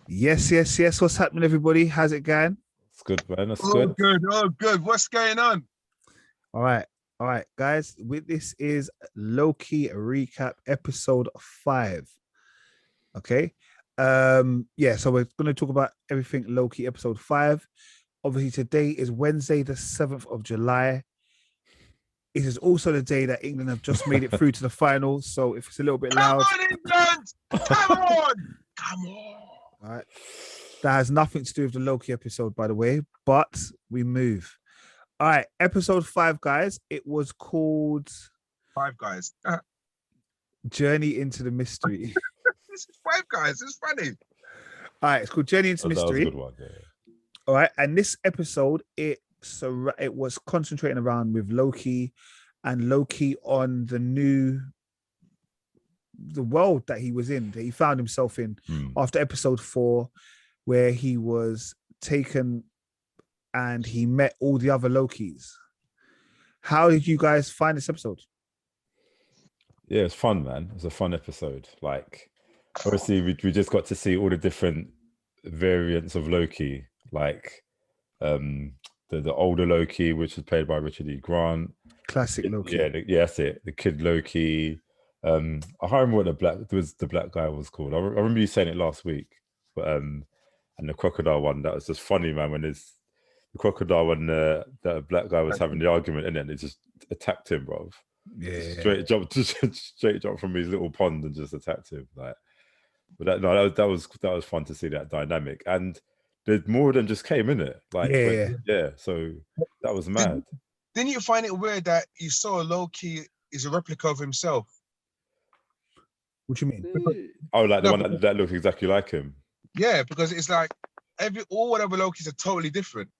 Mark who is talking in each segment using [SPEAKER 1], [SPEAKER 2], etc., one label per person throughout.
[SPEAKER 1] Yes, yes, yes. What's happening, everybody? How's it going?
[SPEAKER 2] It's good, man. That's
[SPEAKER 3] Oh,
[SPEAKER 2] good.
[SPEAKER 3] good. Oh, good. What's going on?
[SPEAKER 1] All right, all right, guys. This is Loki recap episode 5. Okay. Yeah, so we're gonna talk about everything Loki episode 5. Obviously, today is Wednesday, the 7th of July. It is also the day that England have just made it through to the final. So if it's a little bit
[SPEAKER 3] Come
[SPEAKER 1] loud,
[SPEAKER 3] on, England! Come on! Come on!
[SPEAKER 1] all right. That has nothing to do with the Loki episode, by the way, but we move. All right, episode 5, guys. It was called
[SPEAKER 3] Five Guys.
[SPEAKER 1] Journey into the Mystery.
[SPEAKER 3] This is Five Guys. It's funny.
[SPEAKER 1] All right, it's called Journey into
[SPEAKER 2] That was a
[SPEAKER 1] Mystery.
[SPEAKER 2] good one. Yeah.
[SPEAKER 1] All right, and this episode it was concentrating around with Loki and Loki on the world that he was in, that he found himself in after episode 4, where he was taken and he met all the other Lokis. How did you guys find this episode?
[SPEAKER 2] Yeah, it's fun, man. It was a fun episode. Like, obviously, we just got to see all the different variants of Loki. Like, the older Loki, which was played by Richard E. Grant.
[SPEAKER 1] Classic Loki.
[SPEAKER 2] Yeah, that's it. The kid Loki. I can't remember what the black guy was called. I remember you saying it last week. But and the crocodile one, that was just funny, man. When the crocodile when the black guy was having the argument, and then it just attacked him, bro.
[SPEAKER 1] Yeah,
[SPEAKER 2] Straight jump from his little pond and just attacked him. Like, but that was fun to see that dynamic, and there's more of them just came in it. Like, yeah. So that was mad.
[SPEAKER 3] Didn't you find it weird that you saw Loki is a replica of himself?
[SPEAKER 1] What do you mean?
[SPEAKER 2] Oh, like the one that looked exactly like him.
[SPEAKER 3] Yeah, because it's like all whatever Lokis are totally different,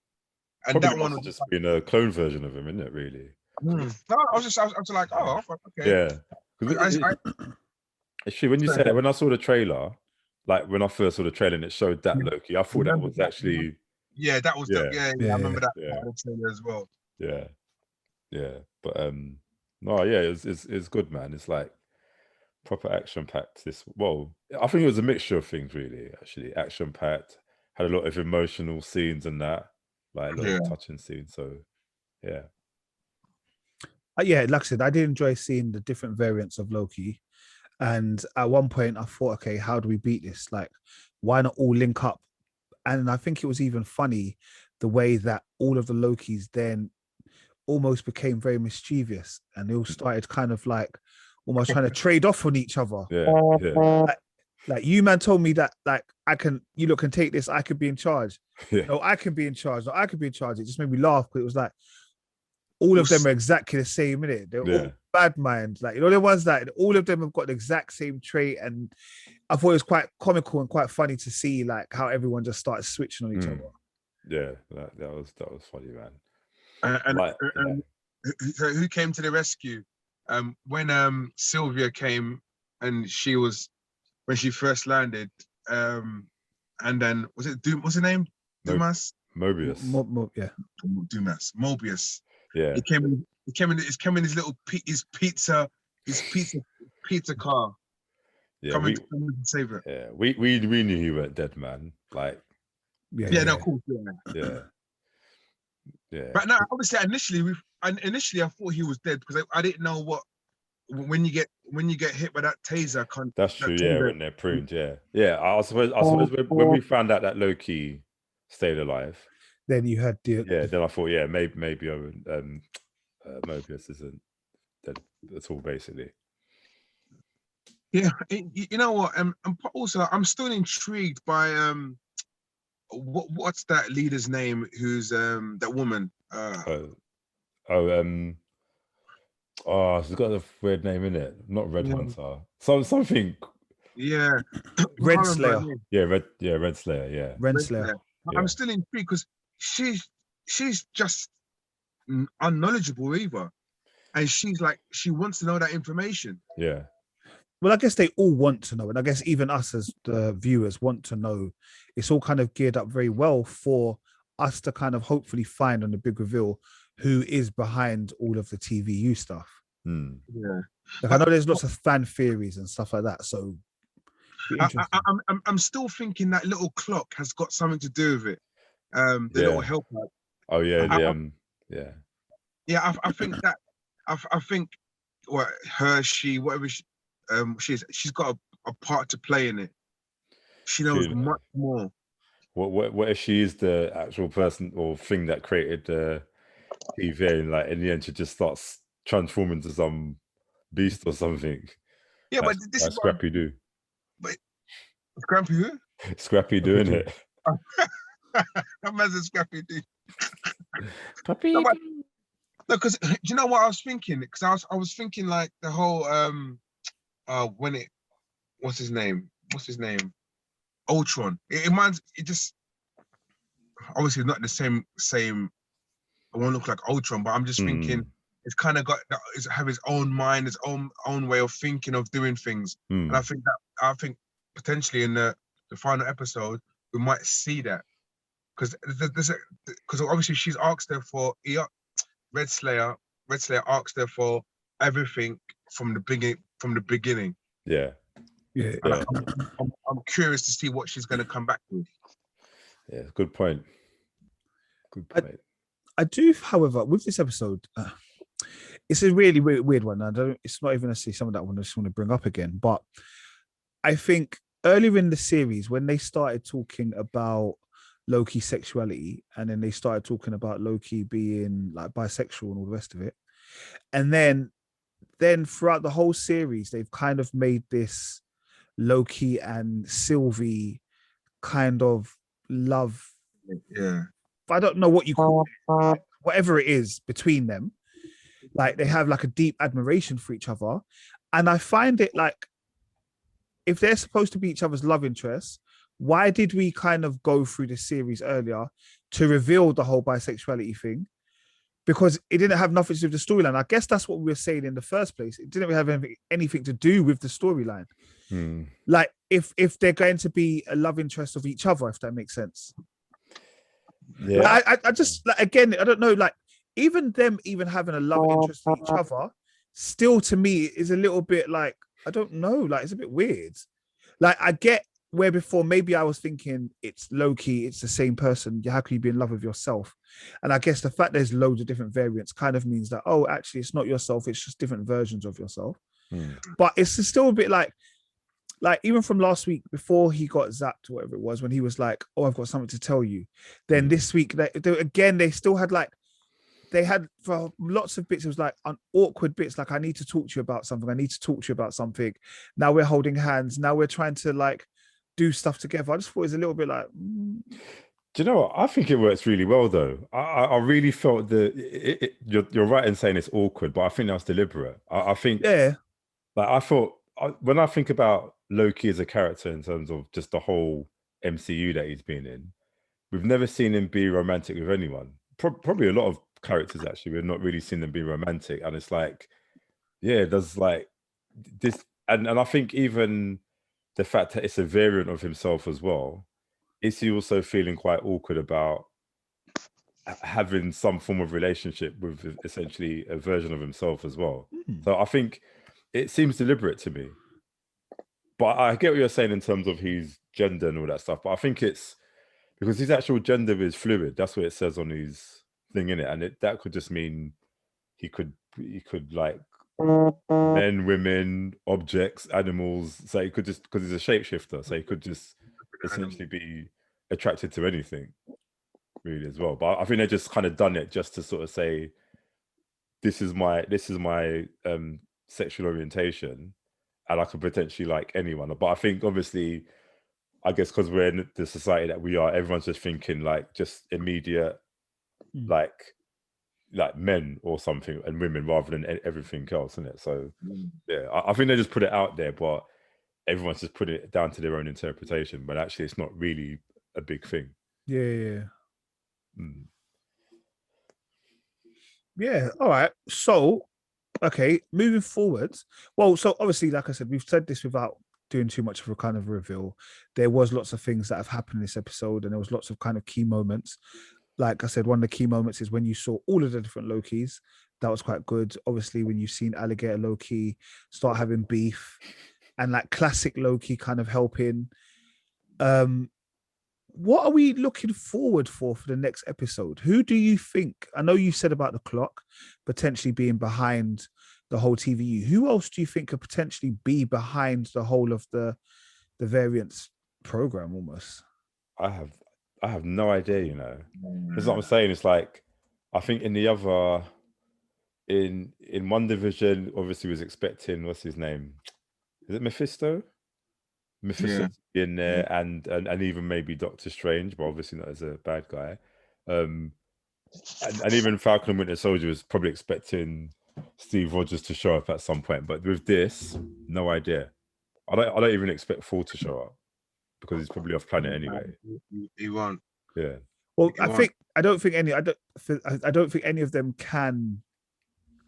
[SPEAKER 3] and
[SPEAKER 2] Probably
[SPEAKER 3] that one
[SPEAKER 2] must
[SPEAKER 3] was
[SPEAKER 2] have just been a clone version of him, isn't it? Really?
[SPEAKER 3] No, I was like, oh, okay.
[SPEAKER 2] Yeah. Actually, when you said it, when I saw the trailer, like when I first saw the trailer and it showed that Loki, I thought that was actually.
[SPEAKER 3] Yeah, that was I remember that part of the trailer as well.
[SPEAKER 2] Yeah, but no, yeah, it's good, man. It's like proper action packed. I think it was a mixture of things, really. Actually, action packed, had a lot of emotional scenes and that, like a lot of touching scenes. So, yeah.
[SPEAKER 1] Yeah, like I said, I did enjoy seeing the different variants of Loki. And at one point I thought, okay, how do we beat this? Like, why not all link up? And I think it was even funny the way that all of the Lokis then almost became very mischievous and they all started kind of like almost trying to trade off on each other.
[SPEAKER 2] Yeah.
[SPEAKER 1] Like you man told me that like you can take this, I could be in charge.
[SPEAKER 2] Yeah.
[SPEAKER 1] No, I can be in charge. No, I could be in charge. It just made me laugh because it was like all of them are exactly the same, innit? They're all bad minds. Like, the ones that all of them have got the exact same trait. And I thought it was quite comical and quite funny to see like how everyone just started switching on each other.
[SPEAKER 2] Yeah, that was funny, man.
[SPEAKER 3] And who came to the rescue? When Sylvia came and when she first landed, and then what's her name? Dumas?
[SPEAKER 2] Mobius.
[SPEAKER 3] Dumas. Mobius.
[SPEAKER 2] Yeah.
[SPEAKER 3] He came in his little pizza car.
[SPEAKER 2] Yeah,
[SPEAKER 3] coming to save it.
[SPEAKER 2] Yeah, we knew he weren't dead, man. Like,
[SPEAKER 3] no, cool.
[SPEAKER 2] Yeah.
[SPEAKER 3] But no, obviously, initially I thought he was dead because I didn't know what when you get hit by that taser.
[SPEAKER 2] That's true. Yeah, when they're pruned. Yeah. I suppose when we found out that Loki stayed alive,
[SPEAKER 1] then you had
[SPEAKER 2] then I thought, maybe Mobius isn't dead at all, basically.
[SPEAKER 3] Yeah, you know what? Also, I'm still intrigued by what's that leader's name? Who's that woman?
[SPEAKER 2] She's got a weird name in it. Not Red Hunter. Something.
[SPEAKER 3] Yeah,
[SPEAKER 1] Red Slayer.
[SPEAKER 2] Red Slayer. Yeah,
[SPEAKER 1] Red Slayer.
[SPEAKER 3] I'm still intrigued because she's just unknowledgeable either, and she wants to know that information.
[SPEAKER 2] Yeah.
[SPEAKER 1] Well, I guess they all want to know, and I guess even us as the viewers want to know. It's all kind of geared up very well for us to kind of hopefully find on the big reveal who is behind all of the TVU stuff.
[SPEAKER 3] Yeah,
[SPEAKER 1] like, I know there's lots of fan theories and stuff like that. So Be
[SPEAKER 3] I,
[SPEAKER 1] interesting.
[SPEAKER 3] I'm still thinking that little clock has got something to do with it. The little
[SPEAKER 2] Yeah.
[SPEAKER 3] helper.
[SPEAKER 2] Oh yeah,
[SPEAKER 1] Uh,
[SPEAKER 2] yeah.
[SPEAKER 3] Yeah, I think that I think what her, she, whatever she's got a part to play in it. She knows
[SPEAKER 2] True.
[SPEAKER 3] much more.
[SPEAKER 2] What if she is the actual person or thing that created the TV, and like in the end she just starts transforming into some beast or something?
[SPEAKER 3] Yeah,
[SPEAKER 2] Like,
[SPEAKER 3] but this
[SPEAKER 2] like
[SPEAKER 3] is what
[SPEAKER 2] Scrappy Doo.
[SPEAKER 3] but Scrappy who?
[SPEAKER 2] Scrappy doing it.
[SPEAKER 3] That man's a Scrappy dude.
[SPEAKER 2] Puppy.
[SPEAKER 3] No, because do you know what I was thinking? Because I was thinking like the whole when it what's his name? Ultron. It reminds it just obviously not the same. It won't look like Ultron, but I'm just thinking it's kind of got it's have his own mind, his own way of thinking of doing things. And I think potentially in the final episode we might see that because obviously she's asked her for Red Slayer. Red Slayer asked her for everything from the beginning.
[SPEAKER 2] Yeah.
[SPEAKER 1] Yeah.
[SPEAKER 3] And
[SPEAKER 2] Yeah.
[SPEAKER 3] I'm curious to see what she's going to come back with.
[SPEAKER 2] Yeah. Good point. Good point.
[SPEAKER 1] I do, however, with this episode, it's a really weird one. I don't. It's not even necessarily something that I just want to bring up again. But I think earlier in the series, when they started talking about Loki's sexuality, and then they started talking about Loki being like bisexual and all the rest of it, and then throughout the whole series, they've kind of made this Loki and Sylvie kind of love.
[SPEAKER 3] Yeah.
[SPEAKER 1] I don't know what you call it, whatever it is between them. Like they have like a deep admiration for each other. And I find it like, if they're supposed to be each other's love interests, why did we kind of go through the series earlier to reveal the whole bisexuality thing? Because it didn't have nothing to do with the storyline. I guess that's what we were saying in the first place. It didn't have anything to do with the storyline. Like if they're going to be a love interest of each other, if that makes sense.
[SPEAKER 2] Yeah.
[SPEAKER 1] Like, I just like, again, I don't know, like even them even having a love interest in each other, still to me is a little bit like, I don't know, like it's a bit weird. Like I get where before maybe I was thinking it's Loki, it's the same person. How can you be in love with yourself? And I guess the fact there's loads of different variants kind of means that, oh, actually, it's not yourself, it's just different versions of yourself. But it's still a bit like even from last week before he got zapped, whatever it was, when he was like, oh, I've got something to tell you. Then this week, they still had like, they had for lots of bits, it was like an awkward bits, like I need to talk to you about something. I need to talk to you about something. Now we're holding hands. Now we're trying to like do stuff together. I just thought it was a little bit like.
[SPEAKER 2] Do you know what? I think it works really well, though. I really felt you're right in saying it's awkward, but I think that's deliberate. I think,
[SPEAKER 1] yeah,
[SPEAKER 2] like I thought when I think about Loki as a character in terms of just the whole MCU that he's been in, we've never seen him be romantic with anyone. Probably a lot of characters actually, we've not really seen them be romantic, and it's like, yeah, there's like this, and I think even the fact that it's a variant of himself as well. Is he also feeling quite awkward about having some form of relationship with essentially a version of himself as well? So I think it seems deliberate to me. But I get what you're saying in terms of his gender and all that stuff. But I think it's because his actual gender is fluid. That's what it says on his thing in it, and that could just mean he could like men, women, objects, animals. So he could just, because he's a shapeshifter, so he could just essentially be attracted to anything really as well. But I think they just kind of done it just to sort of say, this is my sexual orientation, and I could potentially like anyone. But I think obviously, I guess because we're in the society that we are, everyone's just thinking like just immediate like men or something, and women rather than everything else, isn't it? So yeah, I think they just put it out there, but everyone's just put it down to their own interpretation. But actually, it's not really a big thing.
[SPEAKER 1] Yeah. Yeah. All right. So, okay, moving forward. Well, so obviously, like I said, we've said this without doing too much of a kind of reveal. There was lots of things that have happened in this episode, and there was lots of kind of key moments. Like I said, one of the key moments is when you saw all of the different Lokis. That was quite good. Obviously, when you've seen Alligator Loki start having beef, and like classic Loki kind of helping. What are we looking forward for the next episode? Who do you think? I know you said about the clock potentially being behind the whole TVU. Who else do you think could potentially be behind the whole of the variants program almost?
[SPEAKER 2] I have no idea, you know. That's what I'm saying. It's like, I think in the other, in one division, obviously was expecting, what's his name? Is it Mephisto? Mephisto
[SPEAKER 3] Yeah.
[SPEAKER 2] to be in there, and even maybe Doctor Strange, but obviously not as a bad guy. And even Falcon and Winter Soldier was probably expecting Steve Rogers to show up at some point. But with this, no idea. I don't even expect Thor to show up because he's probably off planet anyway.
[SPEAKER 3] He won't.
[SPEAKER 2] Yeah.
[SPEAKER 1] Well,
[SPEAKER 3] He won't.
[SPEAKER 1] I don't think any of them can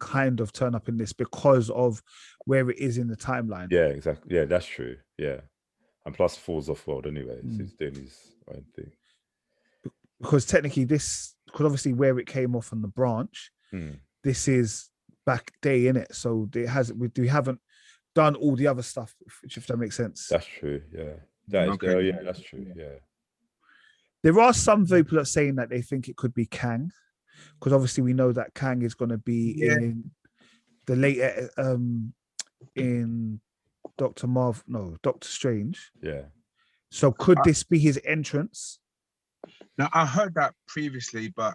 [SPEAKER 1] kind of turn up in this because of where it is in the timeline.
[SPEAKER 2] Yeah, exactly. Yeah, that's true. Yeah. And plus Thor's off world anyway. So he's doing his own thing.
[SPEAKER 1] Because technically because obviously where it came off on the branch, this is back day in it. So we haven't done all the other stuff, if that makes sense.
[SPEAKER 2] That's true. Yeah. That's true. Yeah.
[SPEAKER 1] There are some people that are saying that they think it could be Kang, because obviously we know that Kang is going to be in the later in Doctor Strange.
[SPEAKER 2] Yeah.
[SPEAKER 1] So could this be his entrance?
[SPEAKER 3] Now I heard that previously, but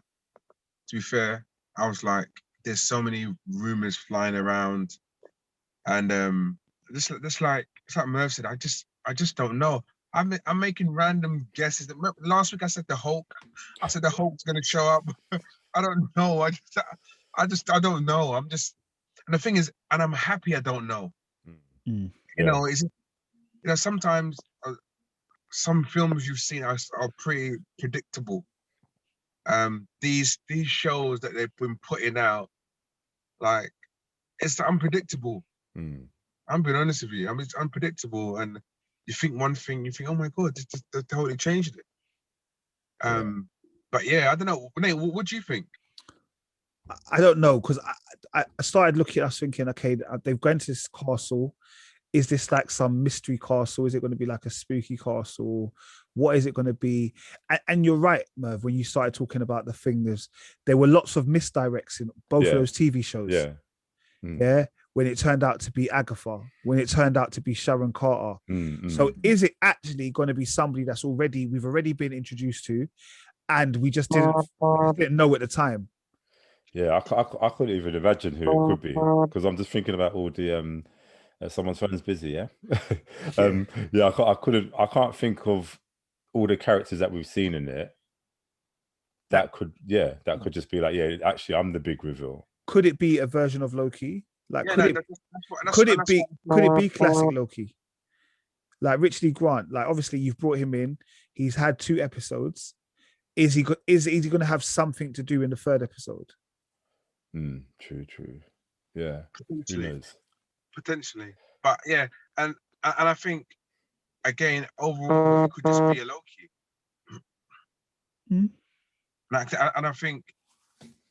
[SPEAKER 3] to be fair, I was like, there's so many rumors flying around, and just like Merv said, I just don't know. I'm making random guesses. Last week I said the Hulk. I said the Hulk's gonna show up. I don't know. I don't know. And the thing is, and I'm happy I don't know. You know, sometimes some films you've seen are pretty predictable. These shows that they've been putting out, like, it's unpredictable. I'm being honest with you. I mean, it's unpredictable, and you think one thing, you think, oh my god, they totally changed it. But yeah, I don't know. Nate, what do you think?
[SPEAKER 1] I don't know, because I started looking. I was thinking, okay, they've gone to this castle. Is this like some mystery castle? Is it going to be like a spooky castle? What is it going to be? And you're right, Merv, when you started talking about the thing, there were lots of misdirects in both of those TV shows.
[SPEAKER 2] Yeah.
[SPEAKER 1] Yeah. When it turned out to be Agatha, when it turned out to be Sharon Carter. So is it actually going to be somebody that's we've already been introduced to, and we just didn't know at the time?
[SPEAKER 2] Yeah, I couldn't even imagine who it could be, because I'm just thinking about all the someone's phone's busy, yeah. I can't think of all the characters that we've seen in it. That could just be like, actually I'm the big reveal.
[SPEAKER 1] Could it be a version of Loki? Like, could it be classic Loki? Like Richard E. Grant, like obviously you've brought him in. He's had 2 episodes. Is he going to have something to do in the 3rd episode?
[SPEAKER 2] True. Yeah. Who knows?
[SPEAKER 3] Potentially, but yeah, and I think again overall it could just be a Loki. Like, and I think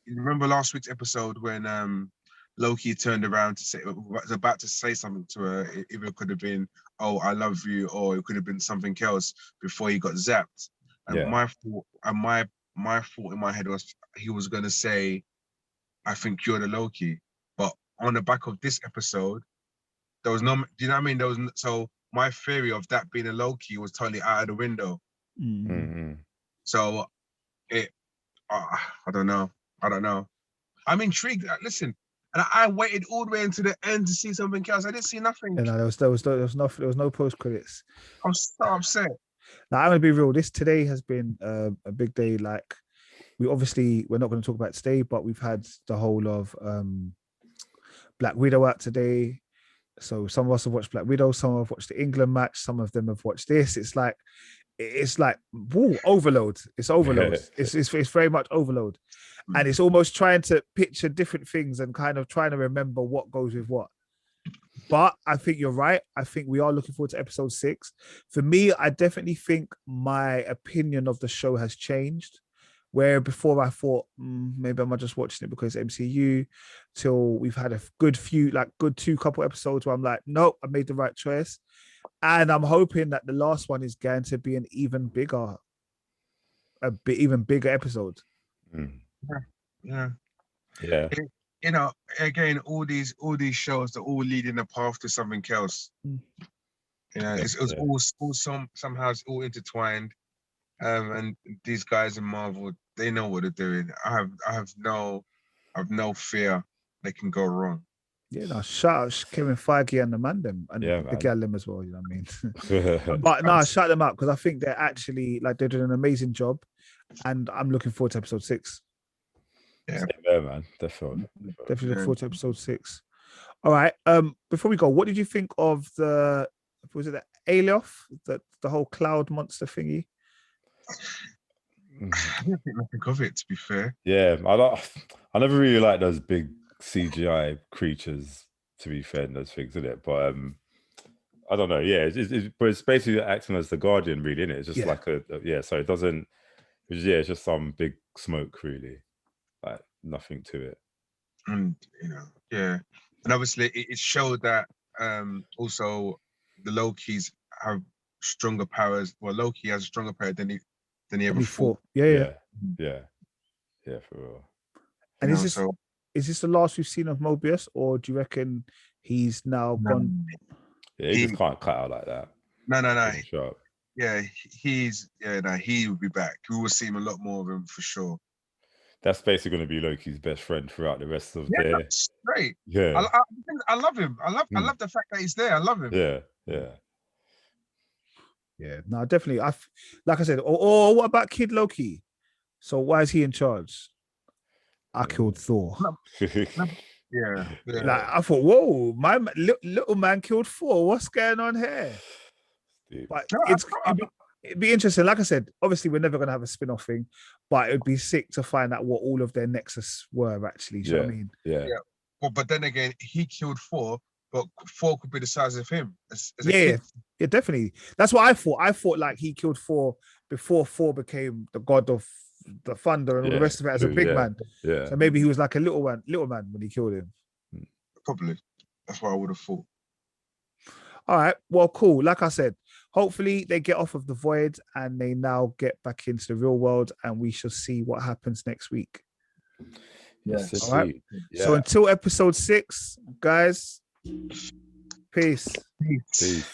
[SPEAKER 3] you remember last week's episode when Loki turned around to say, was about to say something to her. It either could have been, "Oh, I love you," or it could have been something else before he got zapped. And my thought in my head was he was going to say, "I think you're the Loki," but on the back of this episode, there was no. Do you know what I mean? So my theory of that being a Loki was totally out of the window. So I don't know. I'm intrigued. Listen, and I waited all the way into the end to see something else. I didn't see nothing.
[SPEAKER 1] Yeah, no, there was no post credits.
[SPEAKER 3] I'm so upset.
[SPEAKER 1] Now I'm gonna be real. Today has been a big day. Like, we're not going to talk about today, but we've had the whole of Black Widow out today. So some of us have watched Black Widow, some have watched the England match, some of them have watched this. It's like woo, overload. It's overload. It's very much overload. And it's almost trying to picture different things and kind of trying to remember what goes with what. But I think you're right. I think we are looking forward to episode 6. For me, I definitely think my opinion of the show has changed Where before I thought maybe I'm just watching it because MCU, till we've had a good few, like good two episodes where I'm like, nope, I made the right choice. And I'm hoping that the last one is going to be an even bigger episode.
[SPEAKER 2] Mm.
[SPEAKER 3] Yeah.
[SPEAKER 2] Yeah.
[SPEAKER 3] You know, again, all these shows, they're all leading a path to something else.
[SPEAKER 1] Mm.
[SPEAKER 3] You know, it's all somehow it's all intertwined. And these guys in Marvel, they know what they're doing. I have no fear they can go wrong.
[SPEAKER 1] Yeah, no, shout out Kevin Feige and the man them and
[SPEAKER 2] Yeah,
[SPEAKER 1] the
[SPEAKER 2] man.
[SPEAKER 1] gal them as well. You know what I mean? But no, shout them out because I think they're actually like they're doing an amazing job, and I'm looking forward to episode 6.
[SPEAKER 3] Yeah,
[SPEAKER 2] Same there, man. Definitely.
[SPEAKER 1] Definitely looking forward to episode 6. All right. Before we go, what did you think of the Aleph, the whole cloud monster thingy?
[SPEAKER 3] I don't think nothing of it, to be fair.
[SPEAKER 2] Yeah, I never really like those big CGI creatures, to be fair, in those things, isn't it? But I don't know. Yeah, but it's basically acting as the Guardian, really, isn't it? It's just like so it doesn't. It's just some big smoke, really, like nothing to it.
[SPEAKER 3] And and obviously it showed that also the Lokis have stronger powers. Well, Loki has a stronger power than he ever thought.
[SPEAKER 1] Yeah,
[SPEAKER 2] for real.
[SPEAKER 1] And is this the last we've seen of Mobius, or do you reckon he's now gone?
[SPEAKER 2] Yeah, he just can't cut out like that.
[SPEAKER 3] No.
[SPEAKER 2] Sharp.
[SPEAKER 3] Yeah, he will be back. We will see him a lot more of him for sure.
[SPEAKER 2] That's basically going to be Loki's best friend throughout the rest of their.
[SPEAKER 3] That's great.
[SPEAKER 2] Yeah,
[SPEAKER 3] I love him. I love the fact that he's there. I love him.
[SPEAKER 1] Yeah. No, definitely. Like I said. Or what about Kid Loki? So why is he in charge? I killed Thor.
[SPEAKER 3] Yeah.
[SPEAKER 1] Like I thought, whoa, my little man killed Thor. What's going on here? But it'd be interesting. Like I said, obviously we're never gonna have a spin-off thing, but it'd be sick to find out what all of their nexus were actually. Do you know what I mean?
[SPEAKER 2] Yeah.
[SPEAKER 3] Well, but then again, he killed Thor, but Thor could be the size of him.
[SPEAKER 1] Yeah, definitely. That's what I thought. I thought like he killed Thor before Thor became the god of the thunder and all the rest of it as a big man.
[SPEAKER 2] Yeah.
[SPEAKER 1] So maybe he was like a little man when he killed him.
[SPEAKER 3] Probably. That's what I would have thought.
[SPEAKER 1] All right. Well, cool. Like I said, hopefully they get off of the void and they now get back into the real world, and we shall see what happens next week.
[SPEAKER 2] Yes.
[SPEAKER 1] All right. Yeah. So until episode 6, guys, peace.
[SPEAKER 2] Peace.